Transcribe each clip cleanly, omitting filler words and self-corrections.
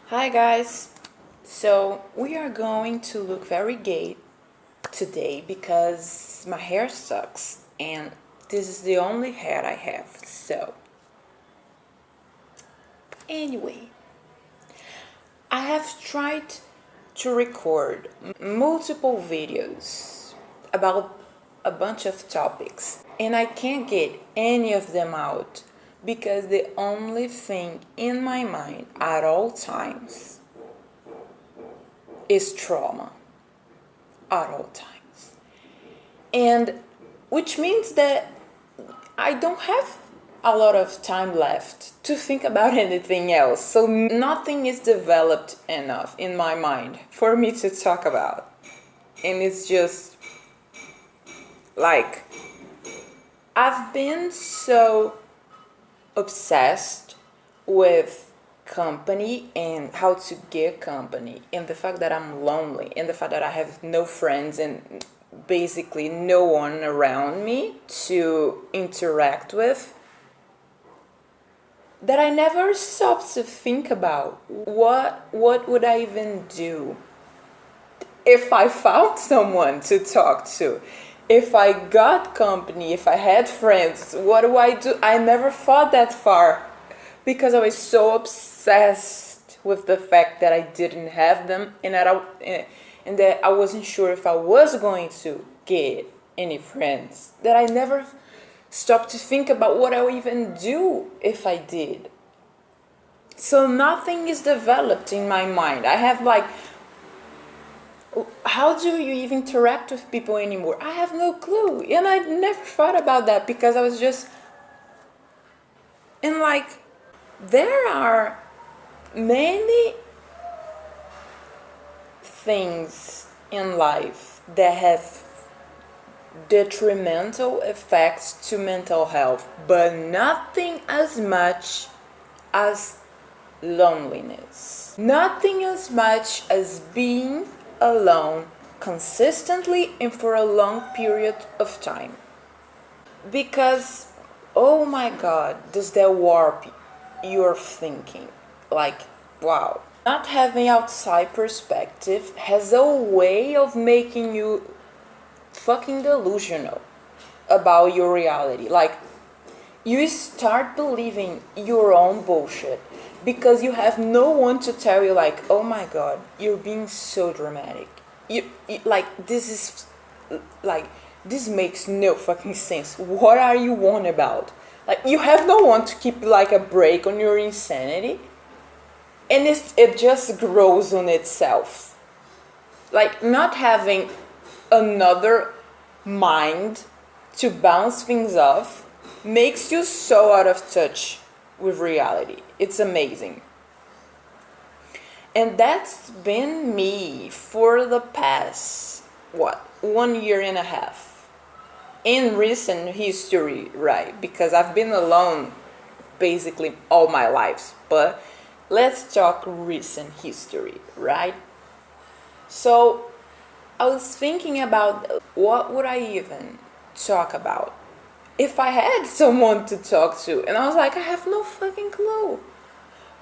Hi guys! So we are going to look very gay today because my hair sucks and this is the only hair I have. So anyway, I have tried to record multiple videos about a bunch of topics and I can't get any of them out because the only thing in my mind at all times is trauma at all times. And which means that I don't have a lot of time left to think about anything else. So nothing is developed enough in my mind for me to talk about. And it's just like I've been so obsessed with company and how to get company and the fact that I'm lonely and the fact that I have no friends and basically no one around me to interact with, that I never stopped to think about what would I even do if I found someone to talk to, if I got company, if I had friends. What do I do? I never thought that far because I was so obsessed with the fact that I didn't have them and that I wasn't sure if I was going to get any friends, that I never stopped to think about what I would even do if I did. So nothing is developed in my mind. I have like, how do you even interact with people anymore? I have no clue. And I never thought about that because I was just, and like, there are many things in life that have detrimental effects to mental health, but nothing as much as loneliness. Nothing as much as being alone consistently and for a long period of time. Because, oh my god, does that warp your thinking? Like, wow. Not having outside perspective has a way of making you fucking delusional about your reality. Like, you start believing your own bullshit because you have no one to tell you like, oh my god, you're being so dramatic. You like, this is like, this makes no fucking sense. What are you on about? Like, you have no one to keep like a break on your insanity, and it just grows on itself. Like, not having another mind to bounce things off makes you so out of touch with reality. It's amazing. And that's been me for the past, 1 year and a half. In recent history, right? Because I've been alone basically all my life. But let's talk recent history, right? So I was thinking about what would I even talk about if I had someone to talk to. And I was like, I have no fucking clue.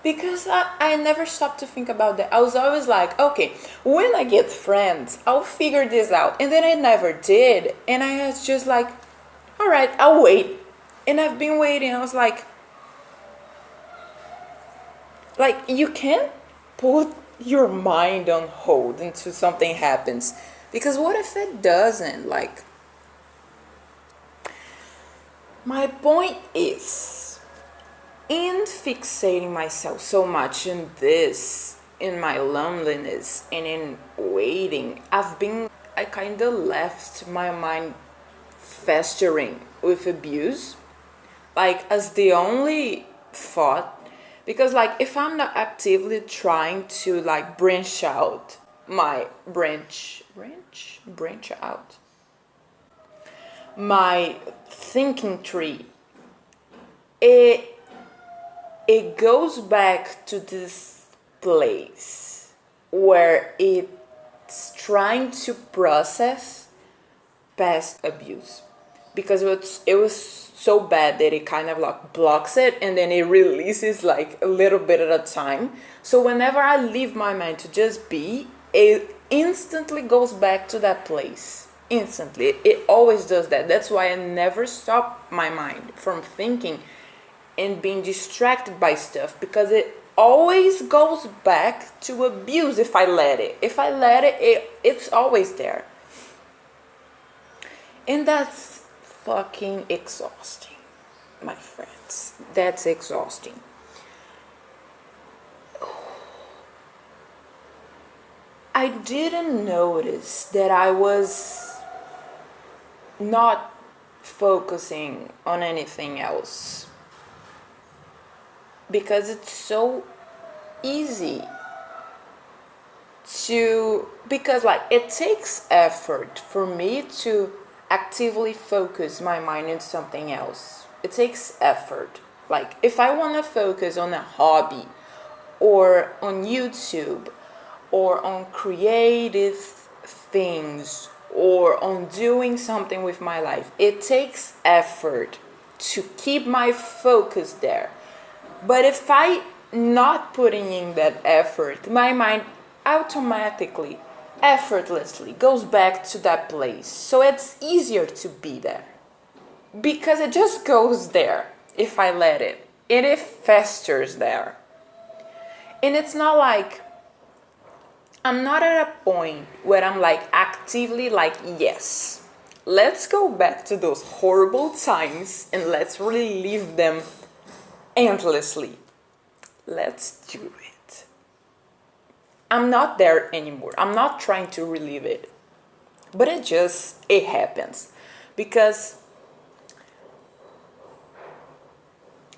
Because I never stopped to think about that. I was always like, okay, when I get friends, I'll figure this out. And then I never did. And I was just like, all right, I'll wait. And I've been waiting. I was like, you can't put your mind on hold until something happens. Because what if it doesn't? Like, my point is, in fixating myself so much in this, in my loneliness, and in waiting, I kind of left my mind festering with abuse, like, as the only thought. Because, like, if I'm not actively trying to, like, branch out my thinking tree, it goes back to this place where it's trying to process past abuse. because it was so bad that it kind of like blocks it, and then it releases like a little bit at a time. So whenever I leave my mind to just be, it instantly goes back to that place. Instantly. It always does that. That's why I never stop my mind from thinking and being distracted by stuff, because it always goes back to abuse if I let it. If I let it, it's always there. And that's fucking exhausting, my friends. That's exhausting. I didn't notice that I was not focusing on anything else, because it's so easy because like it takes effort for me to actively focus my mind on something else. It takes effort. Like if I want to focus on a hobby or on YouTube or on creative things or on doing something with my life, it takes effort to keep my focus there. But if I not putting in that effort, my mind automatically, effortlessly goes back to that place. So it's easier to be there, because it just goes there if I let it. It festers there. And it's not like, I'm not at a point where I'm like actively like, yes, let's go back to those horrible times and let's relive them endlessly. Let's do it. I'm not there anymore. I'm not trying to relive it. But it happens. Because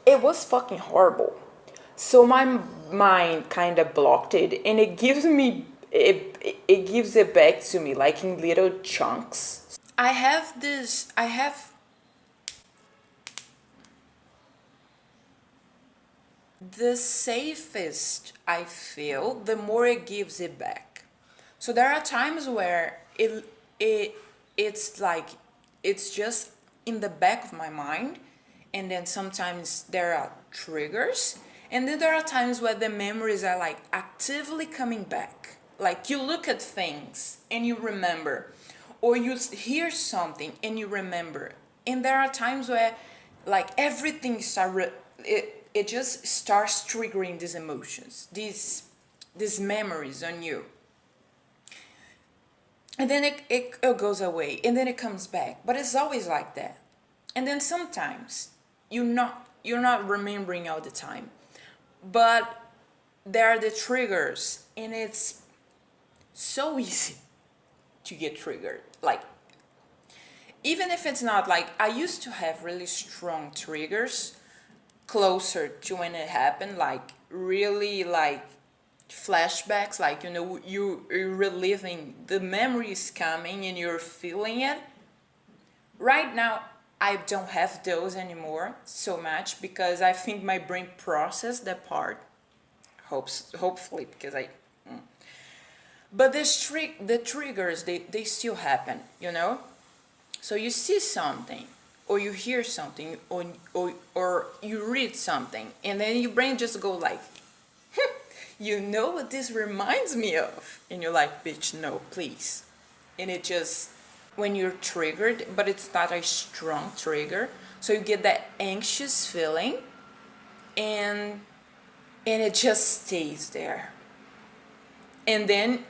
it was fucking horrible. So my mind kind of blocked it, and it gives it back to me like in little chunks. I have the safest I feel, the more it gives it back. So there are times where it's like it's just in the back of my mind, and then sometimes there are triggers, and then there are times where the memories are like actively coming back. Like you look at things and you remember, or you hear something and you remember. And there are times where like everything it just starts triggering these emotions, these memories on you. And then it goes away, and then it comes back. But it's always like that. And then sometimes you're not remembering all the time. But there are the triggers, and it's so easy to get triggered. Like, even if it's not like, I used to have really strong triggers closer to when it happened, like really like flashbacks, like you're reliving, the memories coming and you're feeling it. Right now I don't have those anymore so much, because I think my brain processed that part, hopefully, because but the triggers, they still happen, so you see something, or you hear something, or you read something, and then your brain just go like, you know what this reminds me of? And you're like, bitch, no, please. And it just, when you're triggered, but it's not a strong trigger, so you get that anxious feeling, and it just stays there. And then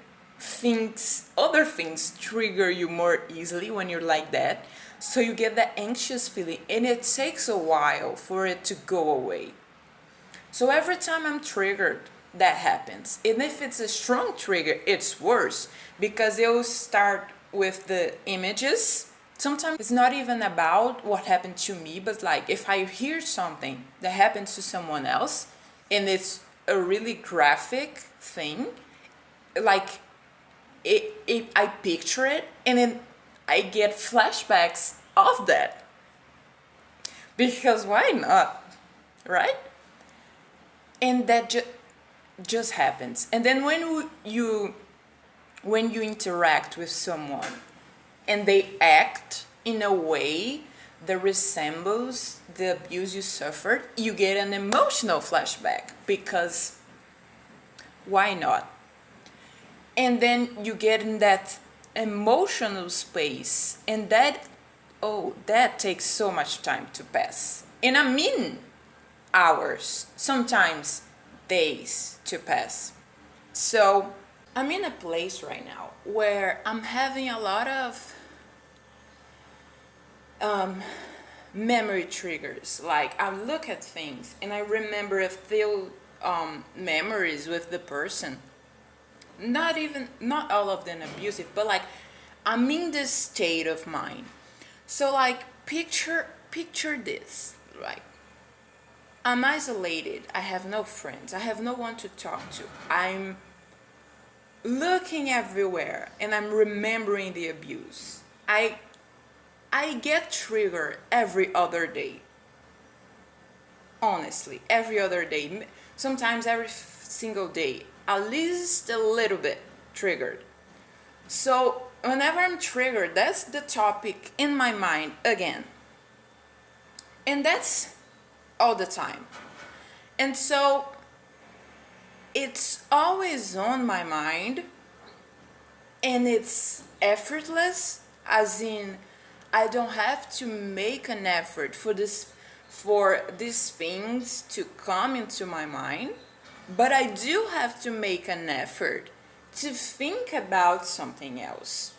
other things trigger you more easily when you're like that. So you get that anxious feeling, and it takes a while for it to go away. So every time I'm triggered, that happens. And if it's a strong trigger, it's worse, because it will start with the images. Sometimes it's not even about what happened to me, but like if I hear something that happens to someone else and it's a really graphic thing, like I picture it, and then I get flashbacks of that. Because why not, right? And that just happens. And then when you interact with someone and they act in a way that resembles the abuse you suffered, you get an emotional flashback, because why not? And then you get in that emotional space, and that takes so much time to pass. And I mean hours, sometimes days to pass. So I'm in a place right now where I'm having a lot of memory triggers. Like, I look at things and I remember a few memories with the person. Not all of them abusive, but like, I'm in this state of mind. So like, picture this, right? I'm isolated. I have no friends. I have no one to talk to. I'm looking everywhere and I'm remembering the abuse. I get triggered every other day. Honestly, every other day. Sometimes every single day. At least a little bit triggered. So whenever I'm triggered, that's the topic in my mind again. And that's all the time. And so it's always on my mind, and it's effortless, as in I don't have to make an effort for these things to come into my mind, but I do have to make an effort to think about something else.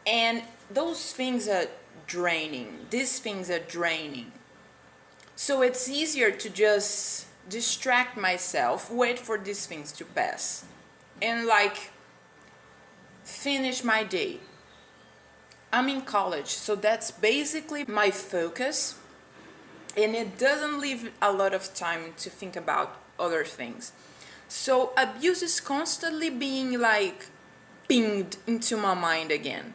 And those things are draining. These things are draining. So it's easier to just distract myself, wait for these things to pass, and like finish my day. I'm in college, so that's basically my focus, and it doesn't leave a lot of time to think about other things. So abuse is constantly being like pinged into my mind again.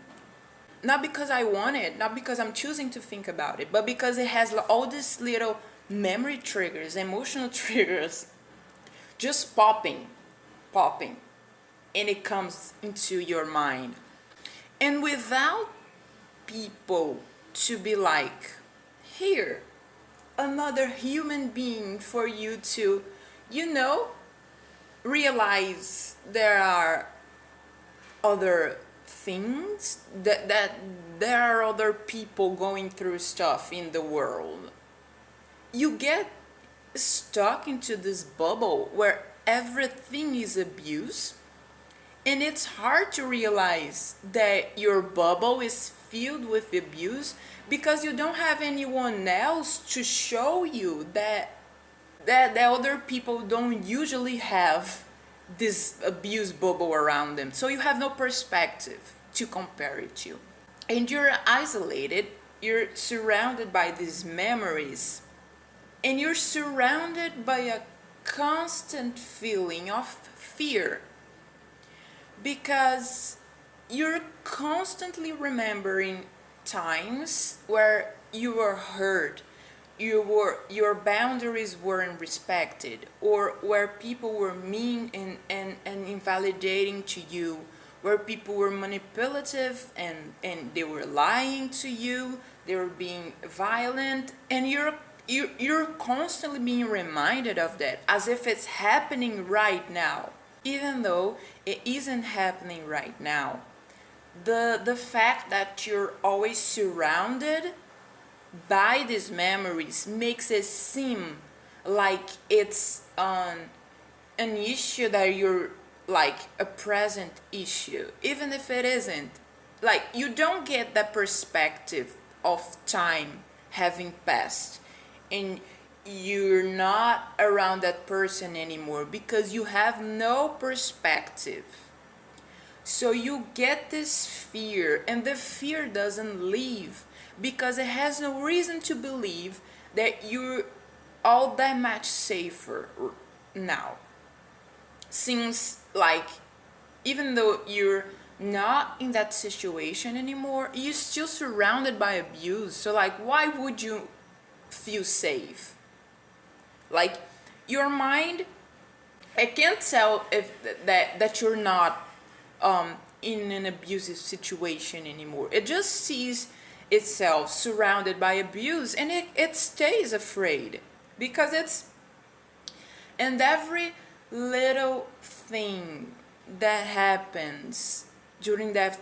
Not because I want it, not because I'm choosing to think about it, but because it has all these little memory triggers, emotional triggers, just popping, and it comes into your mind. And without people to be like, here, another human being for you to, realize there are other things, that there are other people going through stuff in the world. You get stuck into this bubble where everything is abuse, and it's hard to realize that your bubble is filled with abuse because you don't have anyone else to show you that the other people don't usually have this abuse bubble around them. So you have no perspective to compare it to. And you're isolated, you're surrounded by these memories, and you're surrounded by a constant feeling of fear, because you're constantly remembering times where you were hurt, your boundaries weren't respected, or where people were mean and invalidating to you, where people were manipulative and they were lying to you, they were being violent, and you're constantly being reminded of that as if it's happening right now, even though it isn't happening right now. The fact that you're always surrounded by these memories makes it seem like it's an issue that you're like a present issue, even if it isn't. Like, you don't get that perspective of time having passed, and you're not around that person anymore because you have no perspective. So you get this fear, and the fear doesn't leave because it has no reason to believe that you're all that much safer now. Since, like, even though you're not in that situation anymore, you're still surrounded by abuse. So, like, why would you feel safe? Like, your mind, I can't tell if that you're not in an abusive situation anymore. It just sees itself surrounded by abuse, and it stays afraid because it's, and every little thing that happens during that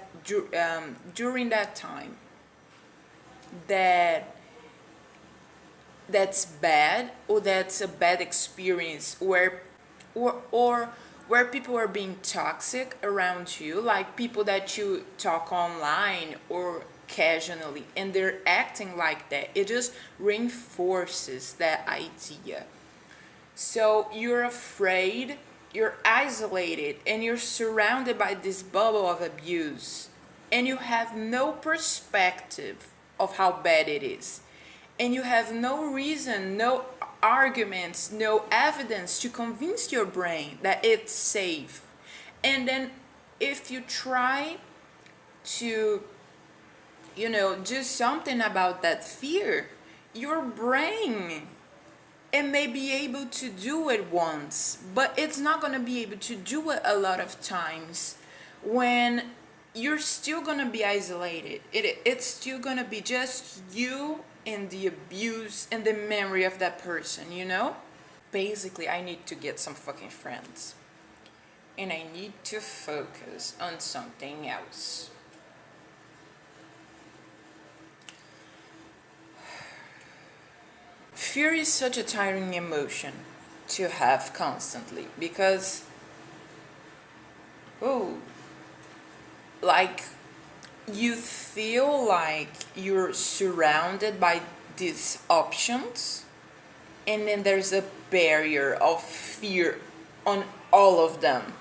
time that's bad, or that's a bad experience, or where people are being toxic around you, like people that you talk online or casually, and they're acting like that, it just reinforces that idea. So you're afraid, you're isolated, and you're surrounded by this bubble of abuse, and you have no perspective of how bad it is. And you have no reason, no arguments, no evidence to convince your brain that it's safe. And then if you try to, do something about that fear, your brain, it may be able to do it once, but it's not going to be able to do it a lot of times when you're still going to be isolated. It's still going to be just you and the abuse and the memory of that person. Basically, I need to get some fucking friends. And I need to focus on something else. Fear is such a tiring emotion to have constantly because, like, you feel like you're surrounded by these options, and then there's a barrier of fear on all of them.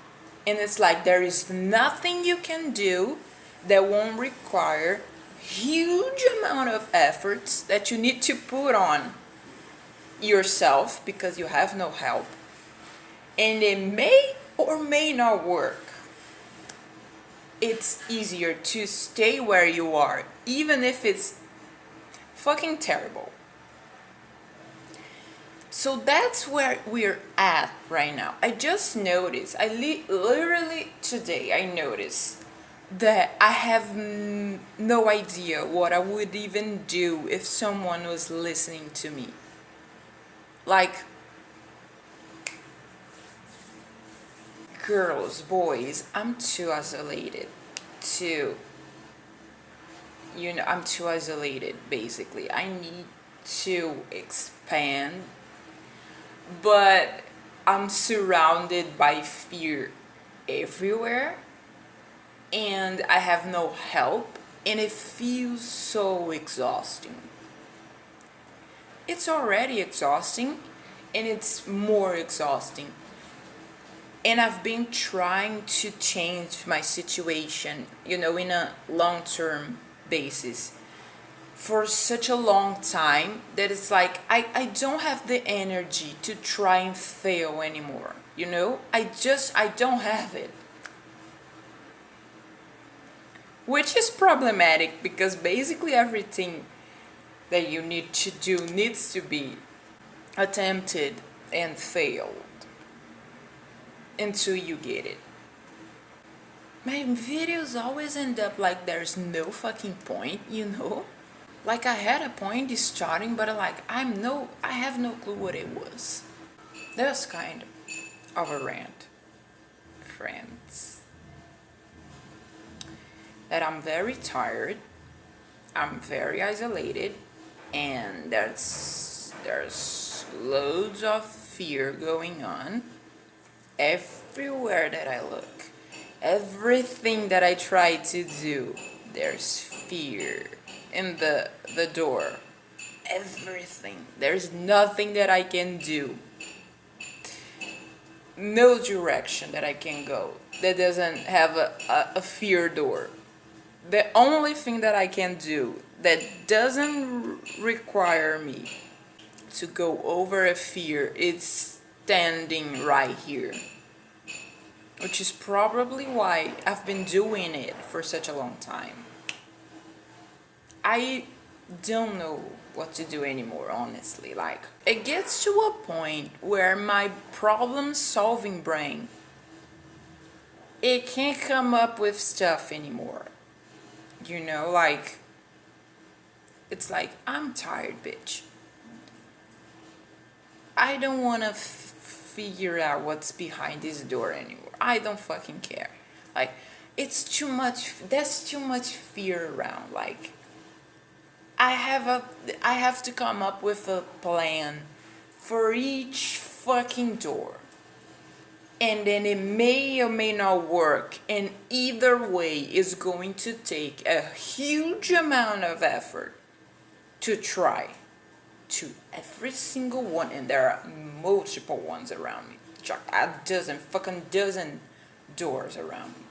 And it's like there is nothing you can do that won't require huge amount of efforts that you need to put on yourself because you have no help, and it may or may not work. It's easier to stay where you are, even if it's fucking terrible. So that's where we're at right now. I just noticed, literally today I noticed that I have no idea what I would even do if someone was listening to me. Like, girls, boys, I'm too isolated I'm too isolated, basically. I need to expand, but I'm surrounded by fear everywhere, and I have no help, and it feels so exhausting. It's already exhausting, and it's more exhausting. And I've been trying to change my situation, in a long-term basis for such a long time that it's like I don't have the energy to try and fail anymore. I don't have it. Which is problematic because basically everything that you need to do needs to be attempted and failed until you get it. My videos always end up like there's no fucking point. Like I had a point starting, but I have no clue what it was. That's kind of a rant, friends. That I'm very tired, I'm very isolated, and there's loads of fear going on everywhere that I look. Everything that I try to do, there's fear in the door. Everything. There's nothing that I can do. No direction that I can go that doesn't have a fear door. The only thing that I can do that doesn't require me to go over a fear is standing right here. Which is probably why I've been doing it for such a long time. I don't know what to do anymore, honestly. Like, it gets to a point where my problem-solving brain, it can't come up with stuff anymore. It's like, I'm tired, bitch. I don't want to figure out what's behind this door anymore. I don't fucking care. Like, it's too much. There's too much fear around. Like, I have to come up with a plan for each fucking door. And then it may or may not work. And either way is going to take a huge amount of effort to try to every single one. And there are multiple ones around me. Fucking dozen doors around me.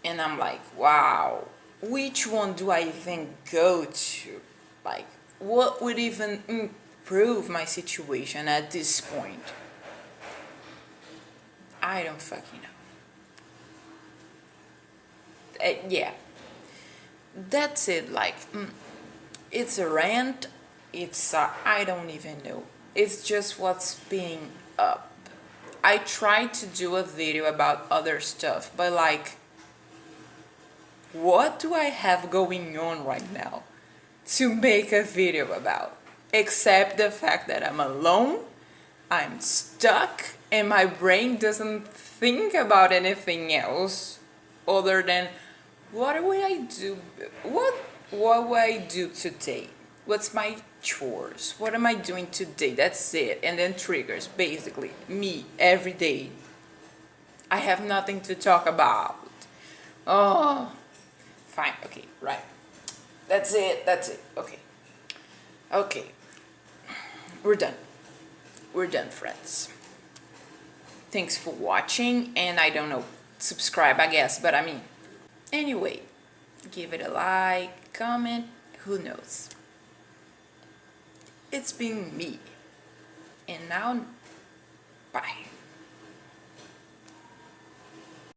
And I'm like, wow, which one do I even go to? Like, what would even improve my situation at this point? I don't fucking know. Yeah, that's it. Like, it's a rant. It's I don't even know. It's just what's being up. I tried to do a video about other stuff, but like, what do I have going on right now to make a video about? Except the fact that I'm alone, I'm stuck, and my brain doesn't think about anything else other than what do I do? What will I do today? What's my chores? What am I doing today? That's it. And then triggers, basically, me every day. I have nothing to talk about. Oh, fine. Okay, right. That's it. Okay. Okay. We're done. We're done, friends. Thanks for watching, and I don't know, subscribe, I guess, but I mean, anyway, give it a like, comment, who knows. It's been me. And now, bye.